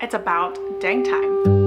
It's about dang time.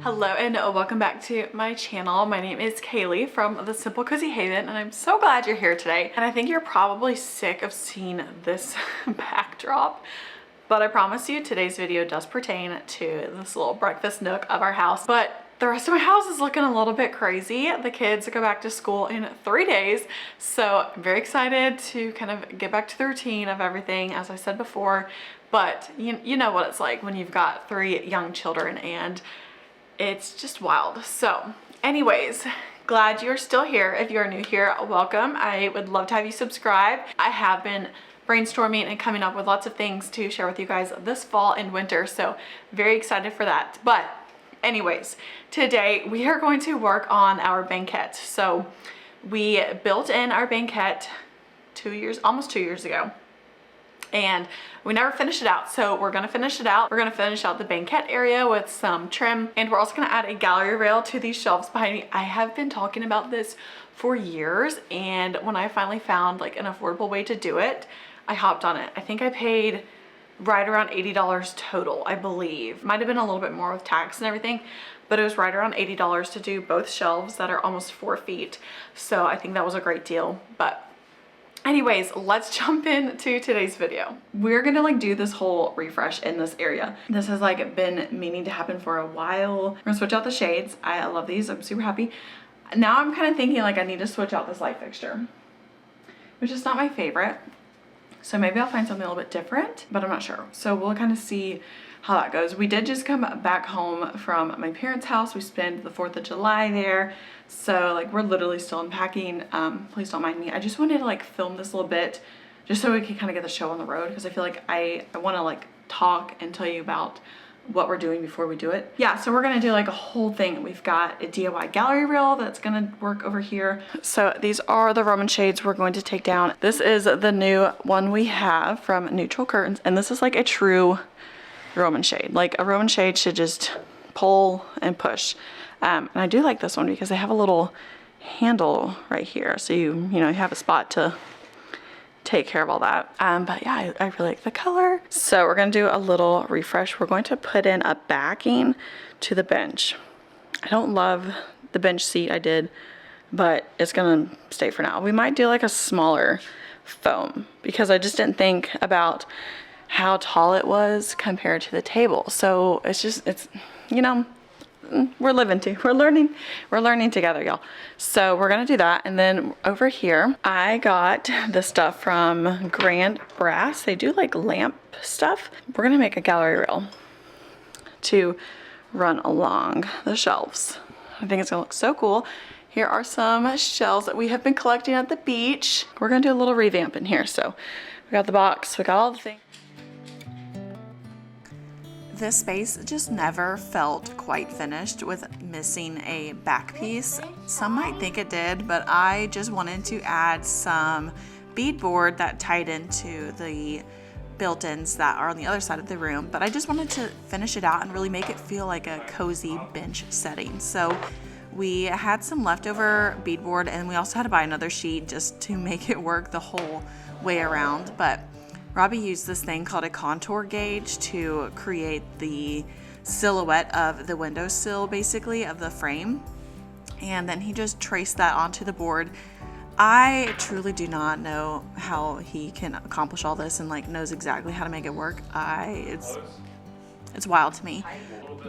Hello and welcome back to my channel. My name is Kaylee from The Simple Cozy Haven, and I'm so glad you're here today. And I think you're probably sick of seeing this backdrop, but I promise you today's video does pertain to this little breakfast nook of our house. But the rest of my house is looking a little bit crazy. The kids go back to school in 3 days, so I'm very excited to kind of get back to the routine of everything, as I said before. But you know what it's like when you've got 3 young children, and it's just wild. So anyways, glad you're still here. If you're new here, welcome. I would love to have you subscribe. I have been brainstorming and coming up with lots of things to share with you guys this fall and winter, so very excited for that. But anyways, today we are going to work on our banquette. So we built in our banquette almost 2 years ago, and we never finished it out. So we're gonna finish it out. We're gonna finish out the banquette area with some trim, and we're also gonna add a gallery rail to these shelves behind me. I have been talking about this for years, and when I finally found like an affordable way to do it, I hopped on it. I think I paid right around $80 total, I believe. Might have been a little bit more with tax and everything, but it was right around $80 to do both shelves that are almost 4 feet. So I think that was a great deal. But anyways, let's jump into today's video. We're gonna like do this whole refresh in this area. This has like been meaning to happen for a while. We're gonna switch out the shades. I love these, I'm super happy. Now I'm kind of thinking like I need to switch out this light fixture, which is not my favorite. So maybe I'll find something a little bit different, but I'm not sure. So we'll kind of see how that goes. We did just come back home from my parents' house. We spent the 4th of July there. So like we're literally still unpacking. Please don't mind me. I just wanted to like film this a little bit just so we can kind of get the show on the road, because I feel like I want to like talk and tell you about what we're doing before we do it. Yeah, so we're gonna do like a whole thing. We've got a DIY gallery rail that's gonna work over here. So these are the Roman shades we're going to take down. This is the new one we have from Neutral Curtains, and this is like a true Roman shade. Like a Roman shade should just pull and push. And I do like this one because they have a little handle right here, so you know you have a spot to take care of all that. But yeah, I really like the color. So we're gonna do a little refresh. We're going to put in a backing to the bench. I don't love the bench seat I did, but it's gonna stay for now. We might do like a smaller foam because I just didn't think about how tall it was compared to the table. So it's you know, we're learning together, y'all. So we're gonna do that. And then over here I got the stuff from Grand Brass. They do like lamp stuff. We're gonna make a gallery rail to run along the shelves. I think it's gonna look so cool. Here are some shells that we have been collecting at the beach. We're gonna do a little revamp in here. So we got the box, we got all the things. This space just never felt quite finished with missing a back piece. Some might think it did, but I just wanted to add some beadboard that tied into the built-ins that are on the other side of the room, but I just wanted to finish it out and really make it feel like a cozy bench setting. So we had some leftover beadboard, and we also had to buy another sheet just to make it work the whole way around. But Robbie used this thing called a contour gauge to create the silhouette of the windowsill, basically, of the frame. And then he just traced that onto the board. I truly do not know how he can accomplish all this and like knows exactly how to make it work. It's wild to me,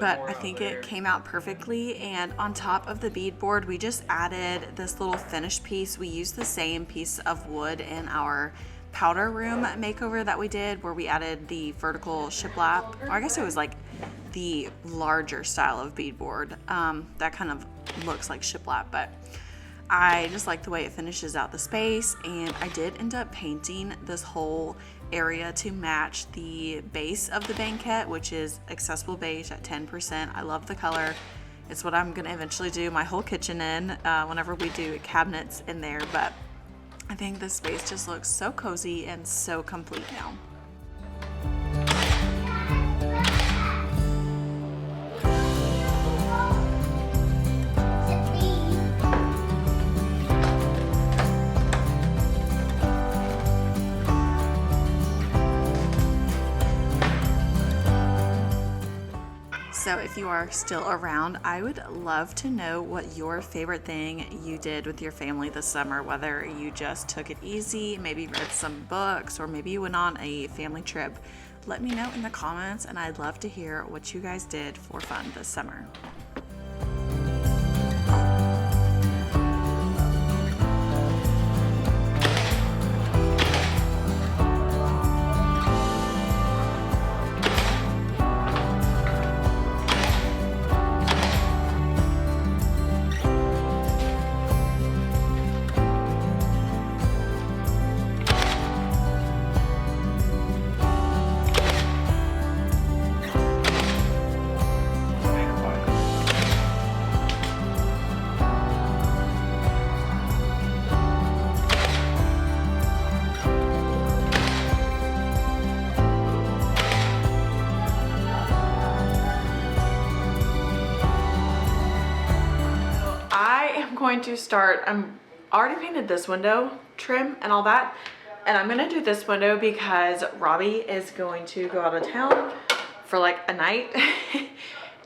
but I think it came out perfectly. And on top of the beadboard, we just added this little finish piece. We used the same piece of wood in our powder room makeover that we did, where we added the vertical shiplap, or I guess it was like the larger style of beadboard that kind of looks like shiplap, but I just like the way it finishes out the space. And I did end up painting this whole area to match the base of the banquette, which is accessible beige at 10%. I love the color. It's what I'm gonna eventually do my whole kitchen in whenever we do cabinets in there, but I think this space just looks so cozy and so complete now. So if you are still around, I would love to know what your favorite thing you did with your family this summer, whether you just took it easy, maybe read some books, or maybe you went on a family trip. Let me know in the comments, and I'd love to hear what you guys did for fun this summer. Going to start, I'm already painted this window trim and all that, and I'm gonna do this window because Robbie is going to go out of town for like a night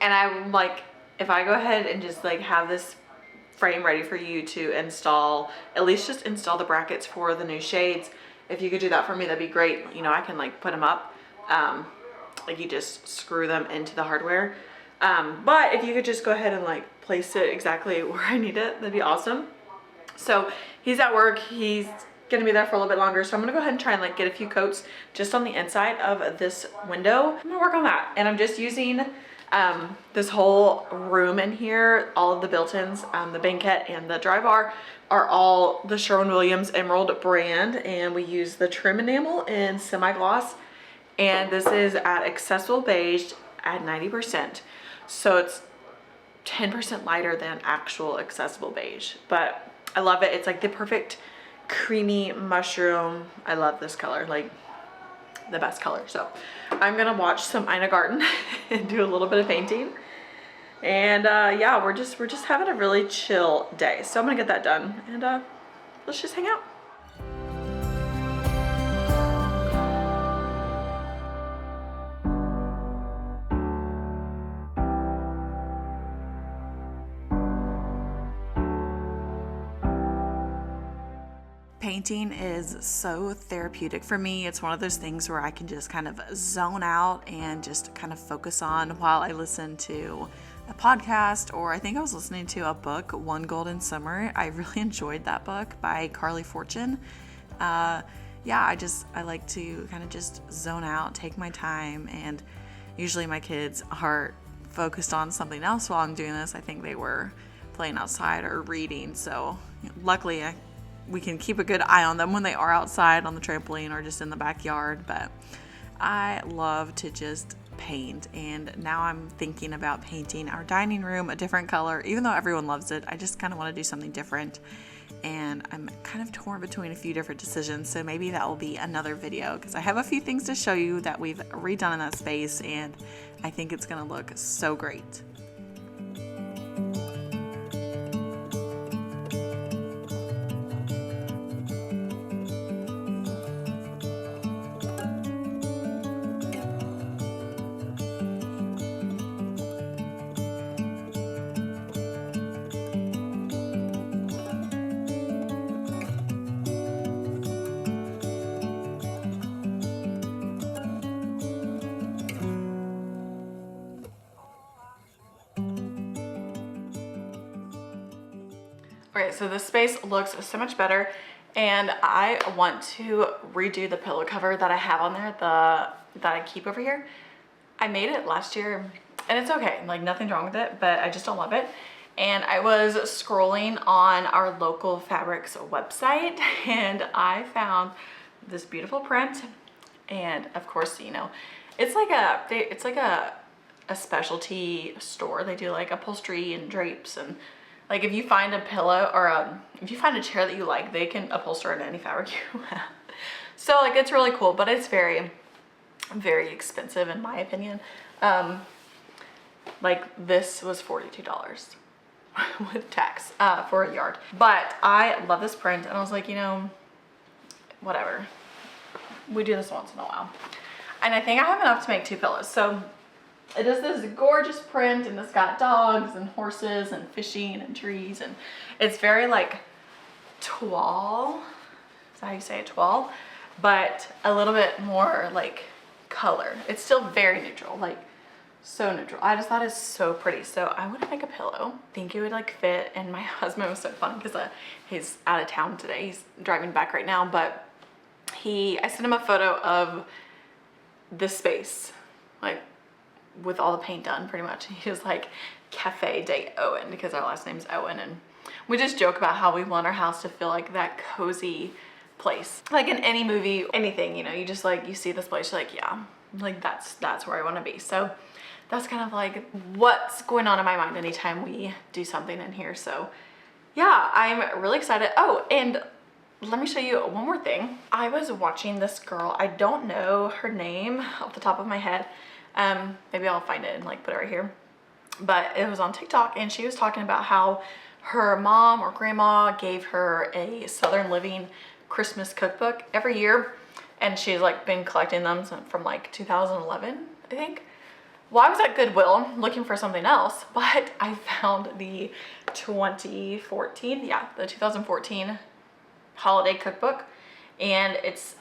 and I'm like, if I go ahead and just like have this frame ready for you to install, at least just install the brackets for the new shades, if you could do that for me, that'd be great. You know, I can like put them up, like you just screw them into the hardware. But if you could just go ahead and like place it exactly where I need it, that'd be awesome. So he's at work, he's gonna be there for a little bit longer, so I'm gonna go ahead and try and like get a few coats just on the inside of this window. I'm gonna work on that, and I'm just using this whole room in here. All of the built-ins, the banquette and the dry bar are all the Sherwin-Williams Emerald brand, and we use the trim enamel in semi-gloss, and this is at accessible beige at 90%. So it's 10% lighter than actual accessible beige, but I love it. It's like the perfect creamy mushroom. I love this color, like the best color. So I'm gonna watch some Ina Garten and do a little bit of painting, and yeah, we're just having a really chill day. So I'm gonna get that done, and let's just hang out. Painting is so therapeutic for me. It's one of those things where I can just kind of zone out and just kind of focus on while I listen to a podcast, or I think I was listening to a book, One Golden Summer. I really enjoyed that book by Carly Fortune. Yeah, I like to kind of just zone out, take my time, and usually my kids are focused on something else while I'm doing this. I think they were playing outside or reading, so luckily we can keep a good eye on them when they are outside on the trampoline or just in the backyard. But I love to just paint, and now I'm thinking about painting our dining room a different color. Even though everyone loves it, I just kind of want to do something different, and I'm kind of torn between a few different decisions, so maybe that will be another video, because I have a few things to show you that we've redone in that space, and I think it's going to look so great. Okay, so this space looks so much better, and I want to redo the pillow cover that I have on there, that I keep over here. I made it last year, and it's okay, like nothing's wrong with it, but I just don't love it. And I was scrolling on our local fabrics website, and I found this beautiful print, And of course, you know, it's like a specialty store. They do like upholstery and drapes, and like if you find a pillow or if you find a chair that you like, they can upholster it in any fabric you have. So like it's really cool, but it's very, very expensive in my opinion. Like this was $42 with tax for a yard. But I love this print, and I was like, you know, whatever. We do this once in a while. And I think I have enough to make 2 pillows. So it is this gorgeous print, and it's got dogs and horses and fishing and trees, and it's very like toile. Is that how you say it? Toile? But a little bit more like color. It's still very neutral, like so neutral. I just thought it's so pretty. So I want to make a pillow. I think it would like fit. And my husband was so fun because he's out of town today. He's driving back right now, but I sent him a photo of this space, like with all the paint done pretty much. He was like Cafe de Owen because our last name's Owen, and we just joke about how we want our house to feel like that cozy place. Like in any movie, anything, you know, you just like, you see this place, you're like, yeah, like that's where I want to be. So that's kind of like what's going on in my mind anytime we do something in here. So yeah, I'm really excited. Oh, and let me show you one more thing. I was watching this girl. I don't know her name off the top of my head. Maybe I'll find it and like put it right here. But it was on TikTok, and she was talking about how her mom or grandma gave her a Southern Living Christmas cookbook every year. And she's like been collecting them from like 2011, I think. Well, I was at Goodwill looking for something else, but I found the 2014 holiday cookbook, and it's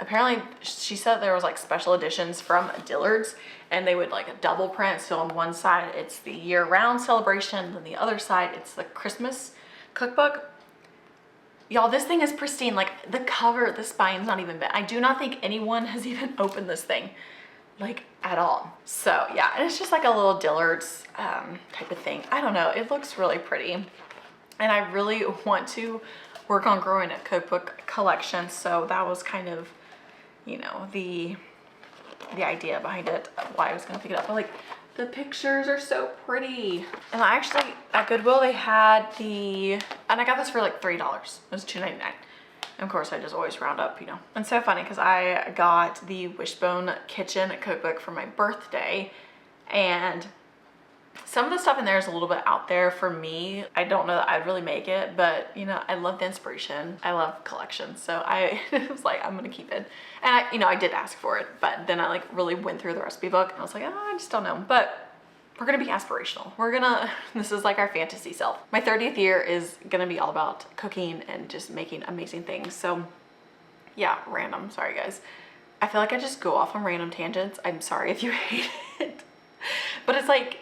apparently, she said there was like special editions from Dillard's, and they would like double print. So on one side it's the year-round celebration, and the other side it's the Christmas cookbook. Y'all, this thing is pristine. Like the cover, the spine's not even bent. I do not think anyone has even opened this thing like at all. So yeah, and it's just like a little Dillard's type of thing. I don't know, it looks really pretty, and I really want to work on growing a cookbook collection. So that was kind of, you know, the idea behind it, why I was gonna pick it up. But like the pictures are so pretty. And I actually, at Goodwill, they had and I got this for like $3. It was $2.99. And of course I just always round up, you know. And so funny because I got the Wishbone Kitchen cookbook for my birthday, and some of the stuff in there is a little bit out there for me. I don't know that I'd really make it, but you know, I love the inspiration. I love collections. So I was like, I'm gonna keep it. And I did ask for it, but then I like really went through the recipe book, and I was like, oh, I just don't know. But we're gonna be aspirational. This is like our fantasy self. My 30th year is gonna be all about cooking and just making amazing things. So yeah, random, sorry guys. I feel like I just go off on random tangents. I'm sorry if you hate it. But it's like,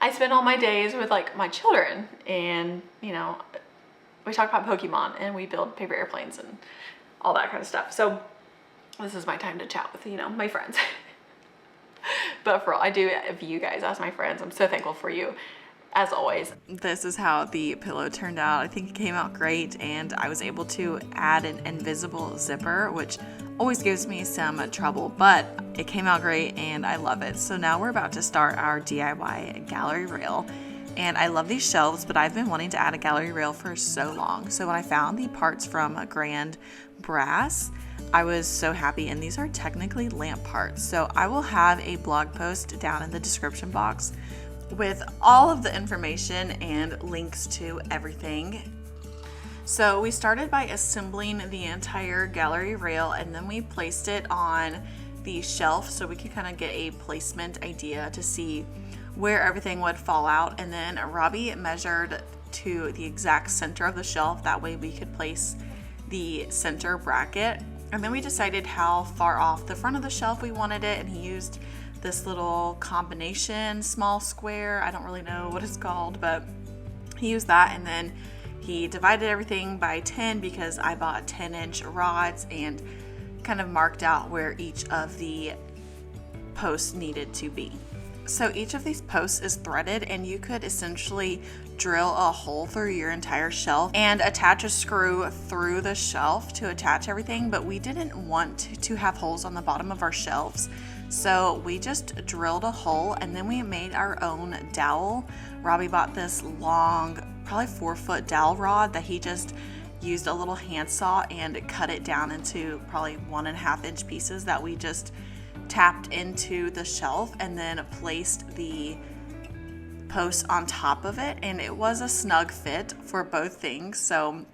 I spend all my days with like my children, and you know, we talk about Pokemon and we build paper airplanes and all that kind of stuff. So this is my time to chat with, you know, my friends. But for all, I do view you guys as my friends. I'm so thankful for you, as always. This is how the pillow turned out. I think it came out great, and I was able to add an invisible zipper, which always gives me some trouble, but it came out great and I love it. So now we're about to start our DIY gallery rail. And I love these shelves, but I've been wanting to add a gallery rail for so long. So when I found the parts from Grand Brass, I was so happy, and these are technically lamp parts. So I will have a blog post down in the description box with all of the information and links to everything. So we started by assembling the entire gallery rail, and then we placed it on the shelf so we could kind of get a placement idea to see where everything would fall out. And then Robbie measured to the exact center of the shelf. That way we could place the center bracket. And then we decided how far off the front of the shelf we wanted it, and he used this little combination small square. I don't really know what it's called, but he used that, and then he divided everything by 10 because I bought 10-inch rods, and kind of marked out where each of the posts needed to be. So each of these posts is threaded, and you could essentially drill a hole through your entire shelf and attach a screw through the shelf to attach everything, but we didn't want to have holes on the bottom of our shelves. So we just drilled a hole, and then we made our own dowel. Robbie bought this long, probably 4-foot dowel rod that he just used a little handsaw and cut it down into probably 1.5-inch pieces that we just tapped into the shelf and then placed the posts on top of it, and it was a snug fit for both things, so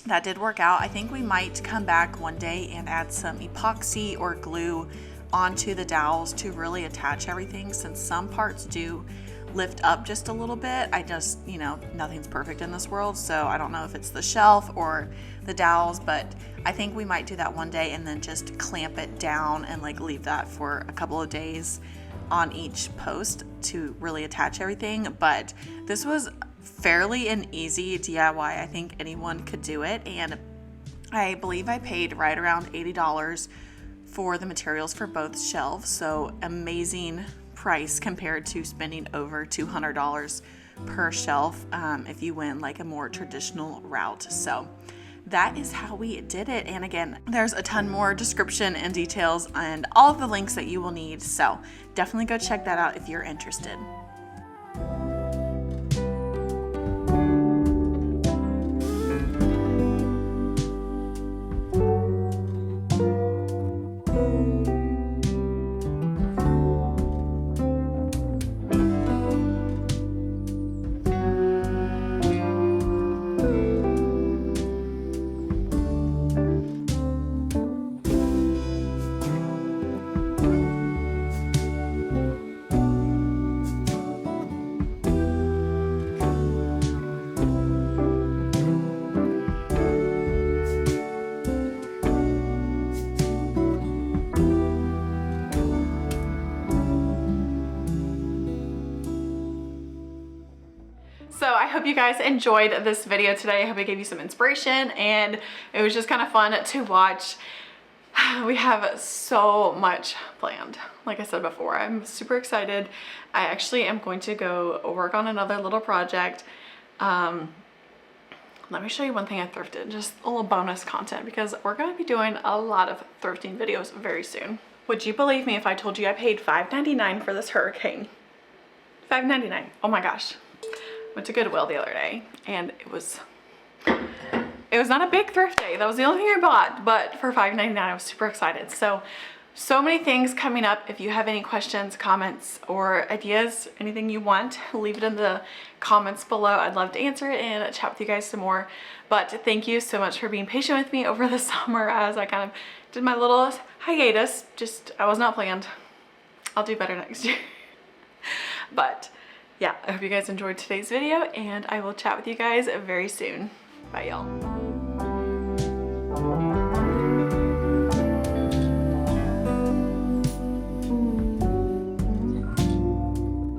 that did work out. I think we might come back one day and add some epoxy or glue onto the dowels to really attach everything, since some parts do lift up just a little bit. I just, you know, nothing's perfect in this world, so I don't know if it's the shelf or the dowels, but I think we might do that one day and then just clamp it down and like leave that for a couple of days on each post to really attach everything. But this was fairly an easy DIY. I think anyone could do it, and I believe I paid right around $80 for the materials for both shelves, so amazing price compared to spending over $200 per shelf if you went like a more traditional route. So that is how we did it, and again, there's a ton more description and details and all of the links that you will need, so definitely go check that out if you're interested. So I hope you guys enjoyed this video today. I hope it gave you some inspiration, and it was just kind of fun to watch. We have so much planned. Like I said before, I'm super excited. I actually am going to go work on another little project. Let me show you one thing I thrifted, just a little bonus content, because we're going to be doing a lot of thrifting videos very soon. Would you believe me if I told you I paid $5.99 for this hurricane? $5.99. Oh my gosh. Went to Goodwill the other day, and it was not a big thrift day. That was the only thing I bought, but for $5.99 I was super excited. So many things coming up. If you have any questions, comments, or ideas, anything you want, leave it in the comments below. I'd love to answer it and chat with you guys some more. But thank you so much for being patient with me over the summer as I kind of did my little hiatus. I was not planned. I'll do better next year. But yeah, I hope you guys enjoyed today's video, and I will chat with you guys very soon. Bye, y'all.